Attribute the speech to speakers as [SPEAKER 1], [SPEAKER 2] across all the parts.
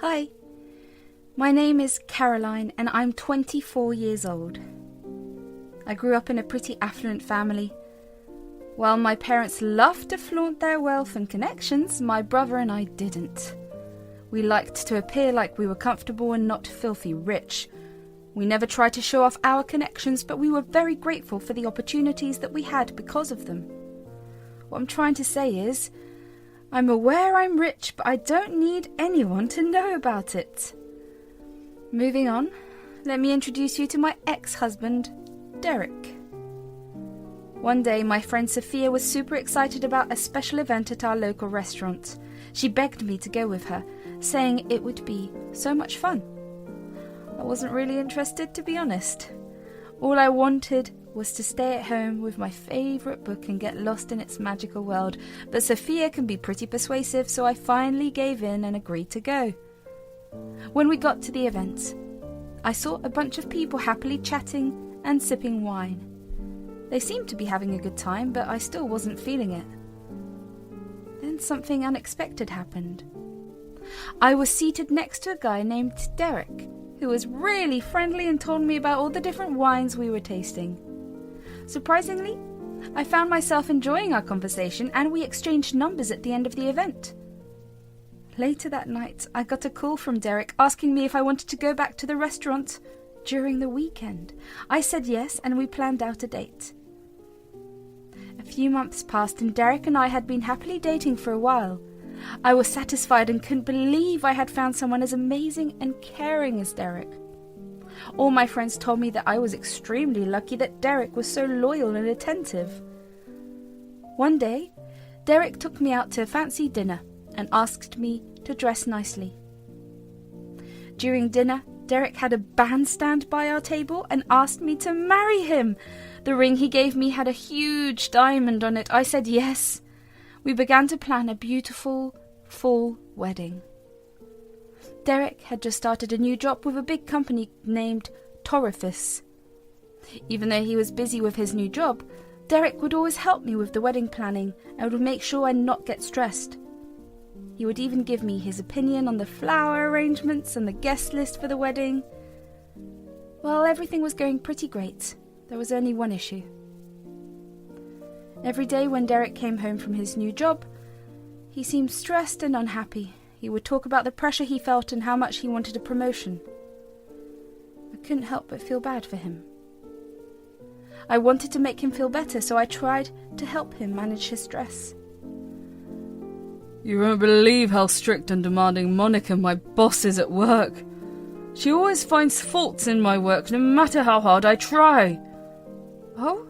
[SPEAKER 1] Hi, my name is Caroline and I'm 24 years old. I grew up in a pretty affluent family. While my parents loved to flaunt their wealth and connections, my brother and I didn't. We liked to appear like we were comfortable and not filthy rich. We never tried to show off our connections, but we were very grateful for the opportunities that we had because of them. What I'm trying to say is, I'm aware I'm rich, but I don't need anyone to know about it. Moving on, let me introduce you to my ex-husband, Derek. One day, my friend Sophia was super excited about a special event at our local restaurant. She begged me to go with her, saying it would be so much fun. I wasn't really interested, to be honest. All I wanted was to stay at home with my favourite book and get lost in its magical world, but Sophia can be pretty persuasive, so I finally gave in and agreed to go. When we got to the event, I saw a bunch of people happily chatting and sipping wine. They seemed to be having a good time, but I still wasn't feeling it. Then something unexpected happened. I was seated next to a guy named Derek, who was really friendly and told me about all the different wines we were tasting. Surprisingly, I found myself enjoying our conversation and we exchanged numbers at the end of the event. Later that night, I got a call from Derek asking me if I wanted to go back to the restaurant during the weekend. I said yes, and we planned out a date. A few months passed and Derek and I had been happily dating for a while. I was satisfied and couldn't believe I had found someone as amazing and caring as Derek. All my friends told me that I was extremely lucky that Derek was so loyal and attentive. One day, Derek took me out to a fancy dinner and asked me to dress nicely. During dinner, Derek had a bandstand by our table and asked me to marry him. The ring he gave me had a huge diamond on it. I said yes. We began to plan a beautiful, full wedding. Derek had just started a new job with a big company named Torifis. Even though he was busy with his new job, Derek would always help me with the wedding planning and would make sure I not get stressed. He would even give me his opinion on the flower arrangements and the guest list for the wedding. Well, everything was going pretty great. There was only one issue. Every day when Derek came home from his new job, he seemed stressed and unhappy. He would talk about the pressure he felt and how much he wanted a promotion. I couldn't help but feel bad for him. I wanted to make him feel better, so I tried to help him manage his stress.
[SPEAKER 2] You won't believe how strict and demanding Monica, my boss, is at work. She always finds faults in my work, no matter how hard I try.
[SPEAKER 1] Oh?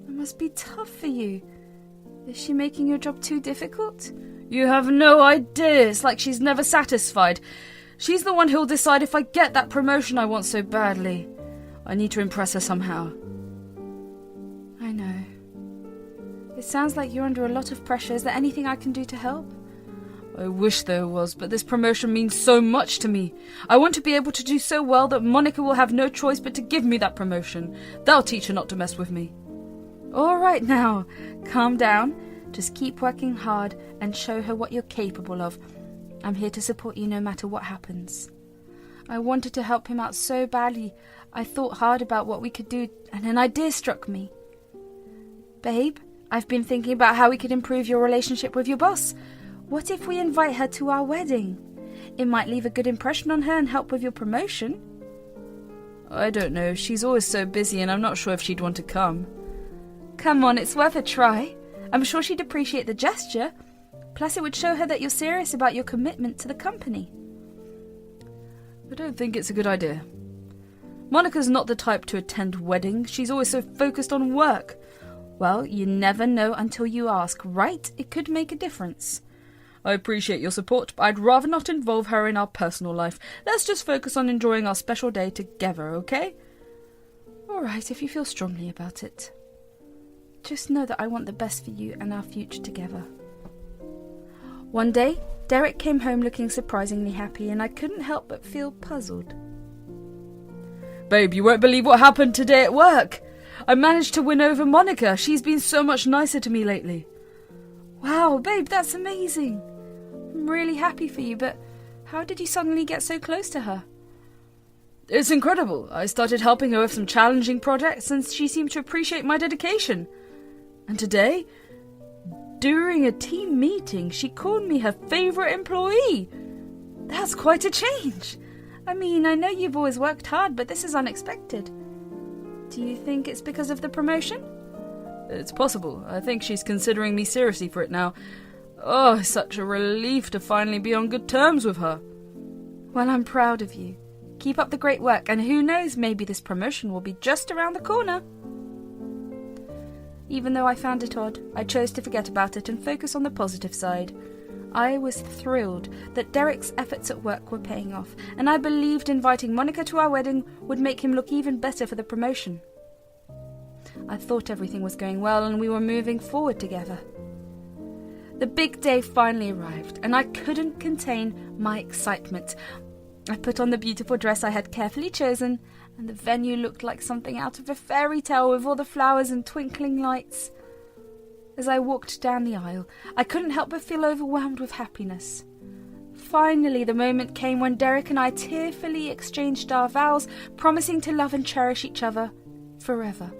[SPEAKER 1] It must be tough for you. Is she making your job too difficult?
[SPEAKER 2] You have no idea. It's like she's never satisfied. She's the one who'll decide if I get that promotion I want so badly. I need to impress her somehow.
[SPEAKER 1] I know. It sounds like you're under a lot of pressure. Is there anything I can do to help?
[SPEAKER 2] I wish there was, but this promotion means so much to me. I want to be able to do so well that Monica will have no choice but to give me that promotion. That'll teach her not to mess with me.
[SPEAKER 1] All right now, calm down. Just keep working hard and show her what you're capable of. I'm here to support you no matter what happens. I wanted to help him out so badly. I thought hard about what we could do, and an idea struck me. Babe, I've been thinking about how we could improve your relationship with your boss. What if we invite her to our wedding? It might leave a good impression on her and help with your promotion.
[SPEAKER 2] I don't know. She's always so busy and I'm not sure if she'd want to come.
[SPEAKER 1] Come on, it's worth a try. I'm sure she'd appreciate the gesture. Plus, it would show her that you're serious about your commitment to the company.
[SPEAKER 2] I don't think it's a good idea. Monica's not the type to attend weddings. She's always so focused on work.
[SPEAKER 1] Well, you never know until you ask, right? It could make a difference.
[SPEAKER 2] I appreciate your support, but I'd rather not involve her in our personal life. Let's just focus on enjoying our special day together, okay?
[SPEAKER 1] All right, if you feel strongly about it. Just know that I want the best for you and our future together. One day, Derek came home looking surprisingly happy, and I couldn't help but feel puzzled.
[SPEAKER 2] Babe, you won't believe what happened today at work. I managed to win over Monica. She's been so much nicer to me lately.
[SPEAKER 1] Wow, babe, that's amazing. I'm really happy for you, but How did you suddenly get so close to her?
[SPEAKER 2] It's incredible. I started helping her with some challenging projects and she seemed to appreciate my dedication. And today, during a team meeting, she called me her favourite employee. That's quite a change.
[SPEAKER 1] I mean, I know you've always worked hard, but this is unexpected. Do you think it's because of the promotion?
[SPEAKER 2] It's possible. I think she's considering me seriously for it now. Oh, it's such a relief to finally be on good terms with her.
[SPEAKER 1] Well, I'm proud of you. Keep up the great work, and who knows, maybe this promotion will be just around the corner. Even though I found it odd, I chose to forget about it and focus on the positive side. I was thrilled that Derek's efforts at work were paying off, and I believed inviting Monica to our wedding would make him look even better for the promotion. I thought everything was going well and we were moving forward together. The big day finally arrived, and I couldn't contain my excitement. I put on the beautiful dress I had carefully chosen, and the venue looked like something out of a fairy tale with all the flowers and twinkling lights. As I walked down the aisle, I couldn't help but feel overwhelmed with happiness. Finally, the moment came when Derek and I tearfully exchanged our vows, promising to love and cherish each other forever.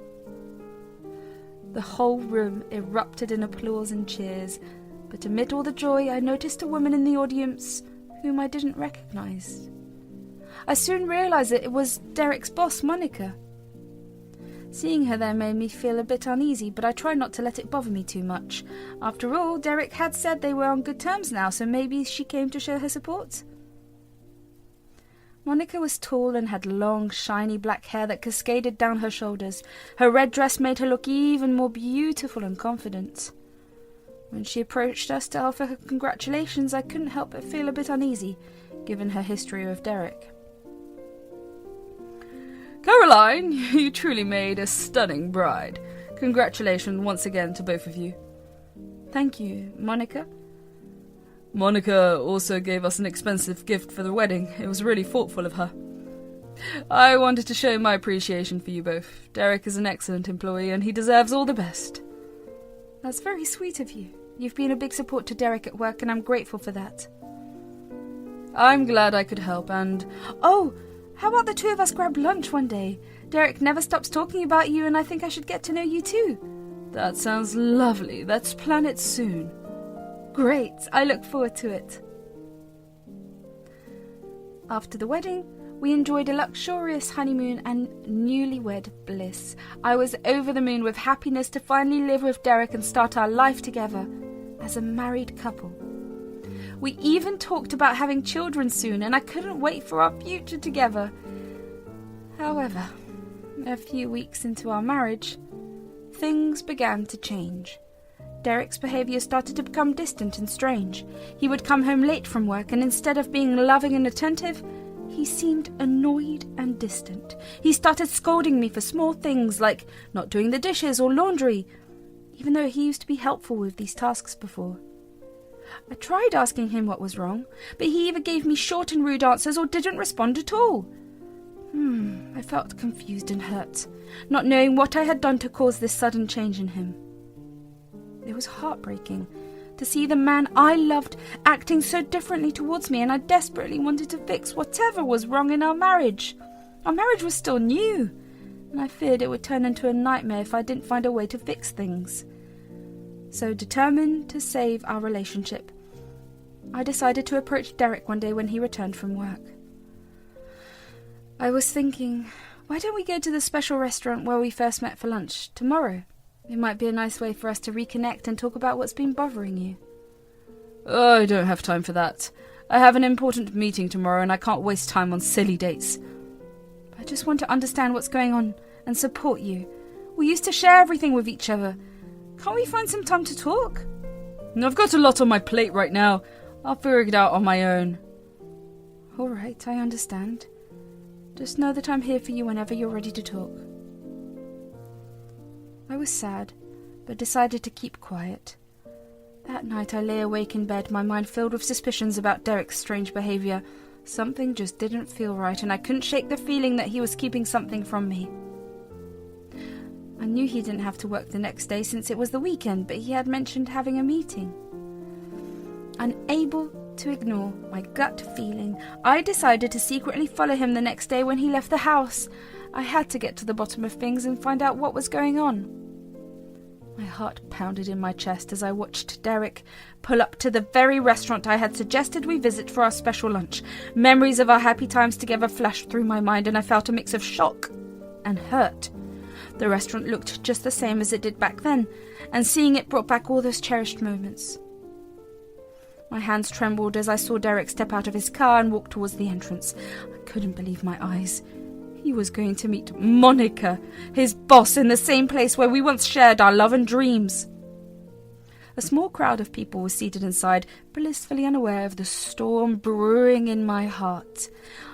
[SPEAKER 1] The whole room erupted in applause and cheers, but amid all the joy, I noticed a woman in the audience whom I didn't recognise. I soon realised that it was Derek's boss, Monica. Seeing her there made me feel a bit uneasy, but I tried not to let it bother me too much. After all, Derek had said they were on good terms now, so maybe she came to show her support. Monica was tall and had long, shiny black hair that cascaded down her shoulders. Her red dress made her look even more beautiful and confident. When she approached us to offer her congratulations, I couldn't help but feel a bit uneasy, given her history with Derek.
[SPEAKER 2] Caroline, you truly made a stunning bride. Congratulations once again to both of you.
[SPEAKER 1] Thank you, Monica.
[SPEAKER 2] Monica also gave us an expensive gift for the wedding. It was really thoughtful of her. I wanted to show my appreciation for you both. Derek is an excellent employee and he deserves all the best.
[SPEAKER 1] That's very sweet of you. You've been a big support to Derek at work and I'm grateful for that.
[SPEAKER 2] I'm glad I could help and...
[SPEAKER 1] Oh! How about the two of us grab lunch one day? Derek never stops talking about you and I think I should get to know you too.
[SPEAKER 2] That sounds lovely. Let's plan it soon.
[SPEAKER 1] Great. I look forward to it. After the wedding, we enjoyed a luxurious honeymoon and newlywed bliss. I was over the moon with happiness to finally live with Derek and start our life together as a married couple. We even talked about having children soon, and I couldn't wait for our future together. However, a few weeks into our marriage, things began to change. Derek's behaviour started to become distant and strange. He would come home late from work, and instead of being loving and attentive, he seemed annoyed and distant. He started scolding me for small things like not doing the dishes or laundry, even though he used to be helpful with these tasks before. I tried asking him what was wrong, but he either gave me short and rude answers or didn't respond at all. I felt confused and hurt, not knowing what I had done to cause this sudden change in him. It was heartbreaking to see the man I loved acting so differently towards me, and I desperately wanted to fix whatever was wrong in our marriage. Our marriage was still new, and I feared it would turn into a nightmare if I didn't find a way to fix things. So, determined to save our relationship, I decided to approach Derek one day when he returned from work. I was thinking, why don't we go to the special restaurant where we first met for lunch tomorrow? It might be a nice way for us to reconnect and talk about what's been bothering you.
[SPEAKER 2] Oh, I don't have time for that. I have an important meeting tomorrow and I can't waste time on silly dates.
[SPEAKER 1] I just want to understand what's going on and support you. We used to share everything with each other. Can't we find some time to talk?
[SPEAKER 2] I've got a lot on my plate right now. I'll figure it out on my own.
[SPEAKER 1] All right, I understand. Just know that I'm here for you whenever you're ready to talk. I was sad, but decided to keep quiet. That night I lay awake in bed, my mind filled with suspicions about Derek's strange behaviour. Something just didn't feel right, and I couldn't shake the feeling that he was keeping something from me. I knew he didn't have to work the next day since it was the weekend, but he had mentioned having a meeting. Unable To ignore my gut feeling, I decided to secretly follow him the next day when he left the house. I had to get to the bottom of things and find out what was going on. My heart pounded in my chest as I watched Derek pull up to the very restaurant I had suggested we visit for our special lunch. Memories of our happy times together flashed through my mind, and I felt a mix of shock and hurt. The restaurant looked just the same as it did back then, and seeing it brought back all those cherished moments. My hands trembled as I saw Derek step out of his car and walk towards the entrance. I couldn't believe my eyes. He was going to meet Monica, his boss, in the same place where we once shared our love and dreams. A small crowd of people was seated inside, blissfully unaware of the storm brewing in my heart.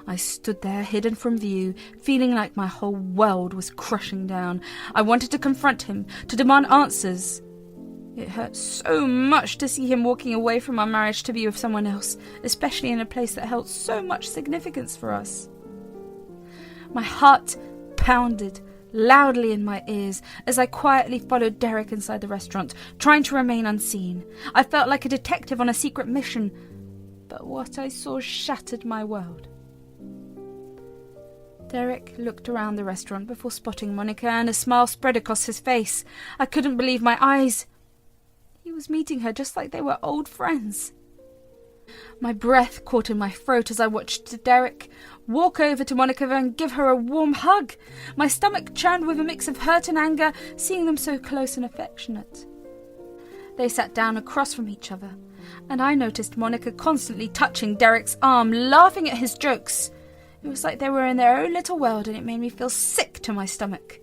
[SPEAKER 1] I stood there, hidden from view, feeling like my whole world was crushing down. I wanted to confront him, to demand answers. It hurt so much to see him walking away from our marriage to be with someone else, especially in a place that held so much significance for us. My heart pounded loudly in my ears as I quietly followed Derek inside the restaurant, trying to remain unseen. I felt like a detective on a secret mission, but what I saw shattered my world. Derek looked around the restaurant before spotting Monica, and a smile spread across his face. I couldn't believe my eyes. He was meeting her just like they were old friends. My breath caught in my throat as I watched Derek walk over to Monica and give her a warm hug. My stomach churned with a mix of hurt and anger, seeing them so close and affectionate. They sat down across from each other, and I noticed Monica constantly touching Derek's arm, laughing at his jokes. It was like they were in their own little world, and it made me feel sick to my stomach.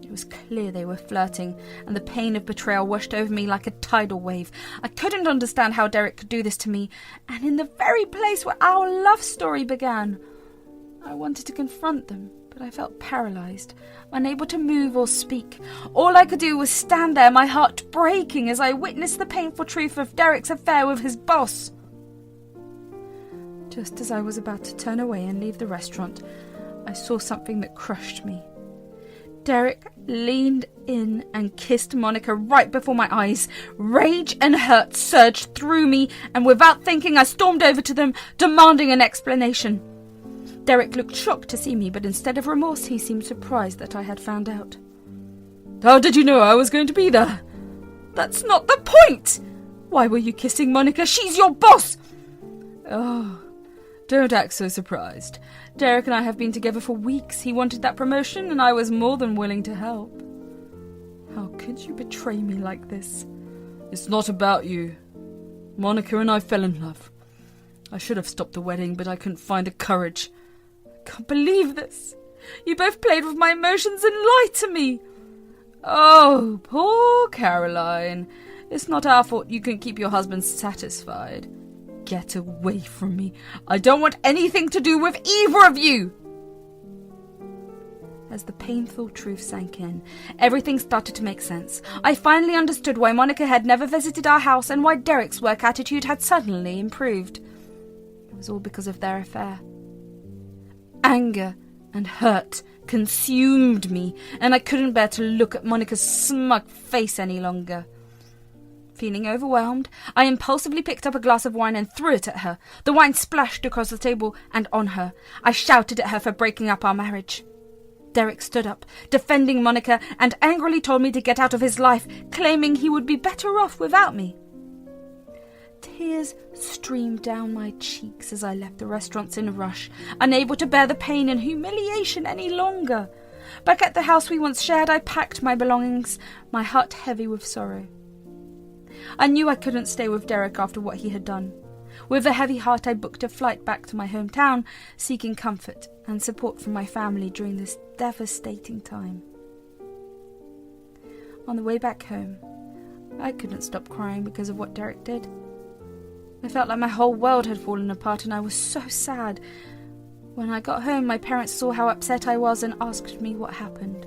[SPEAKER 1] It was clear they were flirting, and the pain of betrayal washed over me like a tidal wave. I couldn't understand how Derek could do this to me, and in the very place where our love story began. I wanted to confront them, but I felt paralysed, unable to move or speak. All I could do was stand there, my heart breaking as I witnessed the painful truth of Derek's affair with his boss. Just as I was about to turn away and leave the restaurant, I saw something that crushed me. Derek leaned in and kissed Monica right before my eyes. Rage and hurt surged through me, and without thinking I stormed over to them, demanding an explanation. Derek looked shocked to see me, but instead of remorse he seemed surprised that I had found out.
[SPEAKER 2] How did you know I was going to be there?
[SPEAKER 1] That's not the point!
[SPEAKER 2] Why were you kissing Monica? She's your boss! Oh, don't act so surprised. Derek and I have been together for weeks. He wanted that promotion, and I was more than willing to help. How could you betray me like this? It's not about you. Monica and I fell in love. I should have stopped the wedding, but I couldn't find the courage. I can't believe this. You both played with my emotions and lied to me. Oh, poor Caroline. It's not our fault you couldn't keep your husband satisfied. Get away from me. I don't want anything to do with either of you.
[SPEAKER 1] As the painful truth sank in, everything started to make sense. I finally understood why Monica had never visited our house and why Derek's work attitude had suddenly improved. It was all because of their affair. Anger and hurt consumed me, and I couldn't bear to look at Monica's smug face any longer. Feeling overwhelmed, I impulsively picked up a glass of wine and threw it at her. The wine splashed across the table and on her. I shouted at her for breaking up our marriage. Derek stood up, defending Monica, and angrily told me to get out of his life, claiming he would be better off without me. Tears streamed down my cheeks as I left the restaurants in a rush, unable to bear the pain and humiliation any longer. Back at the house we once shared, I packed my belongings, my heart heavy with sorrow. I knew I couldn't stay with Derek after what he had done. With a heavy heart, I booked a flight back to my hometown, seeking comfort and support from my family during this devastating time. On the way back home, I couldn't stop crying because of what Derek did. I felt like my whole world had fallen apart, and I was so sad. When I got home, my parents saw how upset I was and asked me what happened.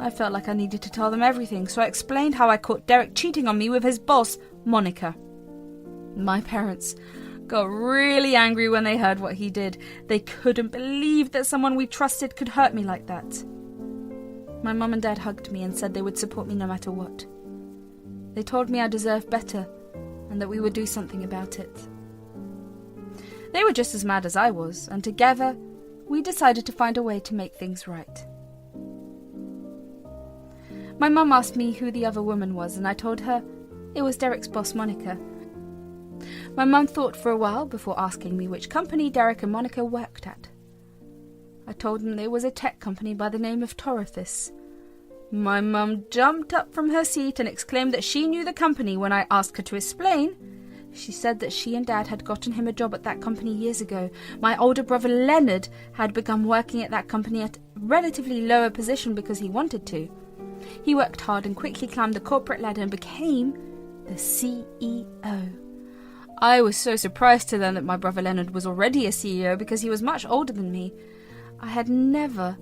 [SPEAKER 1] I felt like I needed to tell them everything, so I explained how I caught Derek cheating on me with his boss, Monica. My parents got really angry when they heard what he did. They couldn't believe that someone we trusted could hurt me like that. My mum and dad hugged me and said they would support me no matter what. They told me I deserved better, and that we would do something about it. They were just as mad as I was, and together we decided to find a way to make things right. My mum asked me who the other woman was, and I told her it was Derek's boss, Monica. My mum thought for a while before asking me which company Derek and Monica worked at. I told them it was a tech company by the name of Torithis. My mum jumped up from her seat and exclaimed that she knew the company when I asked her to explain. She said that she and Dad had gotten him a job at that company years ago. My older brother Leonard had begun working at that company at a relatively lower position because he wanted to. He worked hard and quickly climbed the corporate ladder and became the CEO. I was so surprised to learn that my brother Leonard was already a CEO because he was much older than me. I had never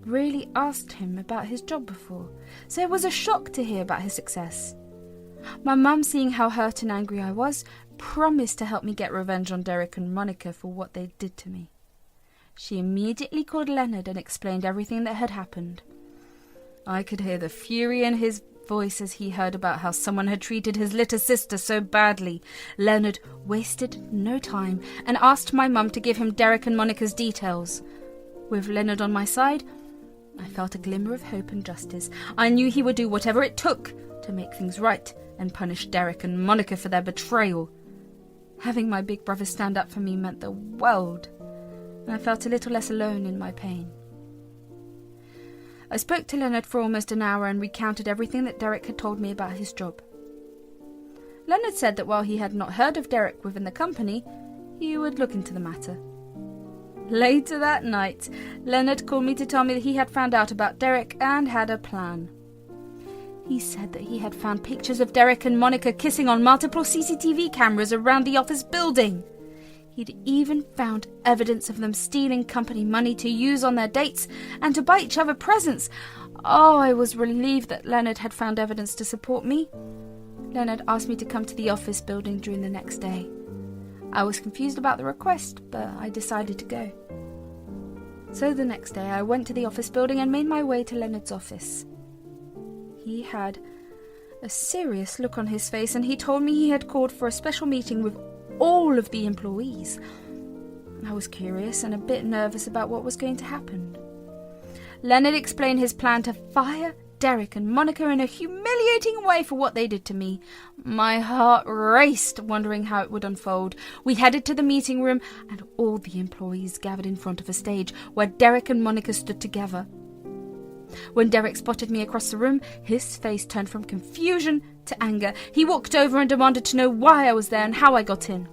[SPEAKER 1] really asked him about his job before, so it was a shock to hear about his success. My mum, seeing how hurt and angry I was, promised to help me get revenge on Derek and Monica for what they did to me. She immediately called Leonard and explained everything that had happened. I could hear the fury in his voice as he heard about how someone had treated his little sister so badly. Leonard wasted no time and asked my mum to give him Derek and Monica's details. With Leonard on my side, I felt a glimmer of hope and justice. I knew he would do whatever it took to make things right and punish Derek and Monica for their betrayal. Having my big brother stand up for me meant the world, and I felt a little less alone in my pain. I spoke to Leonard for almost an hour and recounted everything that Derek had told me about his job. Leonard said that while he had not heard of Derek within the company, he would look into the matter. Later that night, Leonard called me to tell me that he had found out about Derek and had a plan. He said that he had found pictures of Derek and Monica kissing on multiple CCTV cameras around the office building. He'd even found evidence of them stealing company money to use on their dates and to buy each other presents. Oh, I was relieved that Leonard had found evidence to support me. Leonard asked me to come to the office building during the next day. I was confused about the request, but I decided to go. So the next day I went to the office building and made my way to Leonard's office. He had a serious look on his face, and he told me he had called for a special meeting with all of the employees. I was curious and a bit nervous about what was going to happen. Leonard explained his plan to fire Derek and Monica in a humiliating way for what they did to me. My heart raced, wondering how it would unfold. We headed to the meeting room, and all the employees gathered in front of a stage where Derek and Monica stood together. When Derek spotted me across the room, his face turned from confusion to anger. He walked over and demanded to know why I was there and how I got in.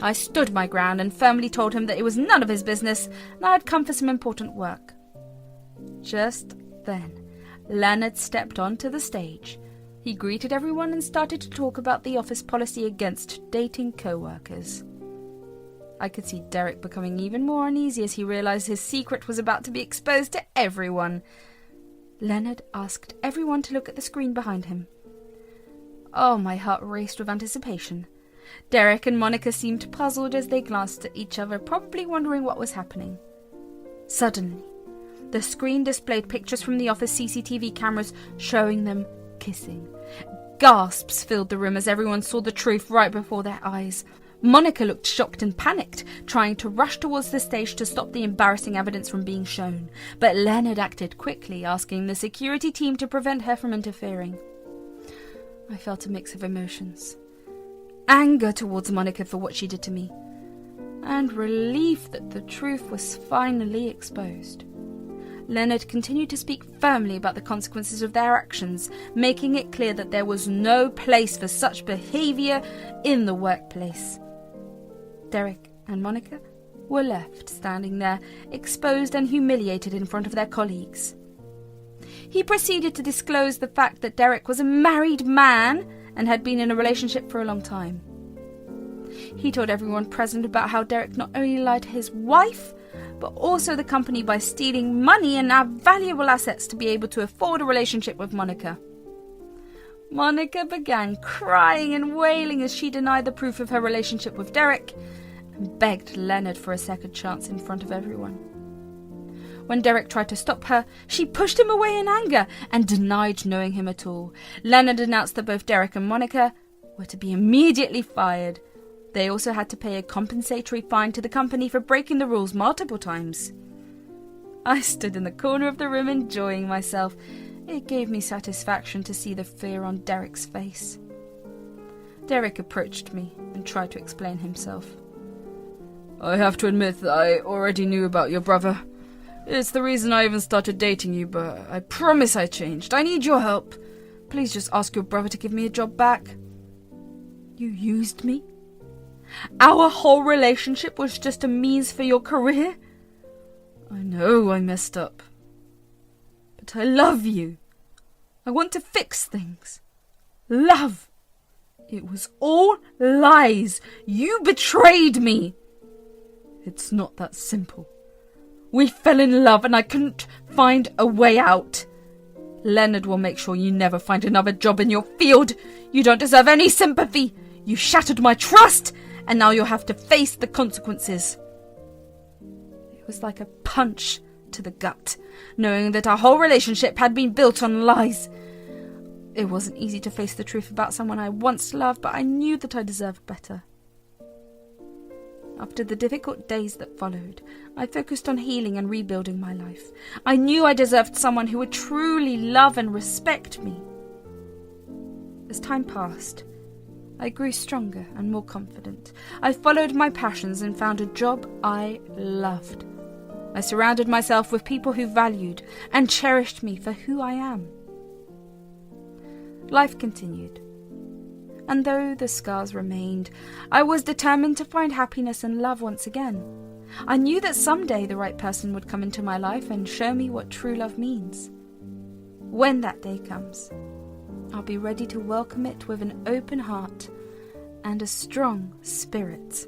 [SPEAKER 1] I stood my ground and firmly told him that it was none of his business and I had come for some important work. Just then, Leonard stepped onto the stage. He greeted everyone and started to talk about the office policy against dating co-workers. I could see Derek becoming even more uneasy as he realized his secret was about to be exposed to everyone. Leonard asked everyone to look at the screen behind him. Oh, my heart raced with anticipation. Derek and Monica seemed puzzled as they glanced at each other, probably wondering what was happening. Suddenly, the screen displayed pictures from the office CCTV cameras showing them kissing. Gasps filled the room as everyone saw the truth right before their eyes. Monica looked shocked and panicked, trying to rush towards the stage to stop the embarrassing evidence from being shown. But Leonard acted quickly, asking the security team to prevent her from interfering. I felt a mix of emotions. Anger towards Monica for what she did to me, and relief that the truth was finally exposed. Leonard continued to speak firmly about the consequences of their actions, making it clear that there was no place for such behaviour in the workplace. Derek and Monica were left standing there, exposed and humiliated in front of their colleagues. He proceeded to disclose the fact that Derek was a married man and had been in a relationship for a long time. He told everyone present about how Derek not only lied to his wife, but also the company by stealing money and valuable assets to be able to afford a relationship with Monica. Monica began crying and wailing as she denied the proof of her relationship with Derek and begged Leonard for a second chance in front of everyone. When Derek tried to stop her, she pushed him away in anger and denied knowing him at all. Leonard announced that both Derek and Monica
[SPEAKER 2] were to be immediately fired. They also had to pay a compensatory fine to the company for breaking the rules multiple times. I stood in the corner of the room enjoying myself. It gave me satisfaction to see the fear on Derek's face. Derek approached me and tried to explain himself. I have to admit that I already knew about your brother. It's the reason I even started dating you, but I promise I changed. I need your help. Please just ask your brother to give me a job back. You used me? Our whole relationship was just a means for your career? I know I messed up. But I love you. I want to fix things. Love. It was all lies. You betrayed me. It's not that simple. We fell in love and I couldn't find a way out. Leonard will make sure you never find another job in your field. You don't deserve any sympathy. You shattered my trust, and now you'll have to face the consequences. It was like a punch to the gut, knowing that our whole relationship had been built on lies. It wasn't easy to face the truth about someone I once loved, but I knew that I deserved better. After the difficult days that followed, I focused on healing and rebuilding my life. I knew I deserved someone who would truly love and respect me. As time passed, I grew stronger and more confident. I followed my passions and found a job I loved. I surrounded myself with people who valued and cherished me for who I am. Life continued, and though the scars remained, I was determined to find happiness and love once again. I knew that someday the right person would come into my life and show me what true love means. When that day comes, I'll be ready to welcome it with an open heart and a strong spirit.